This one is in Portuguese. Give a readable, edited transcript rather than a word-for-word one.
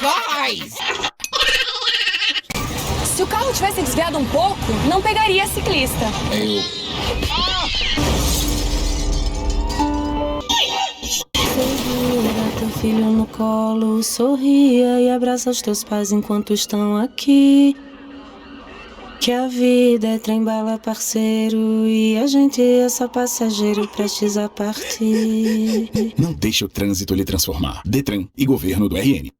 veloz! Se o carro tivesse desviado um pouco, não pegaria a ciclista. Segura teu filho no colo, sorria e abraça os teus pais enquanto estão aqui. Que a vida é trem-bala, parceiro, e a gente é só passageiro prestes a partir. Não deixe o trânsito lhe transformar. Detran e Governo do RN.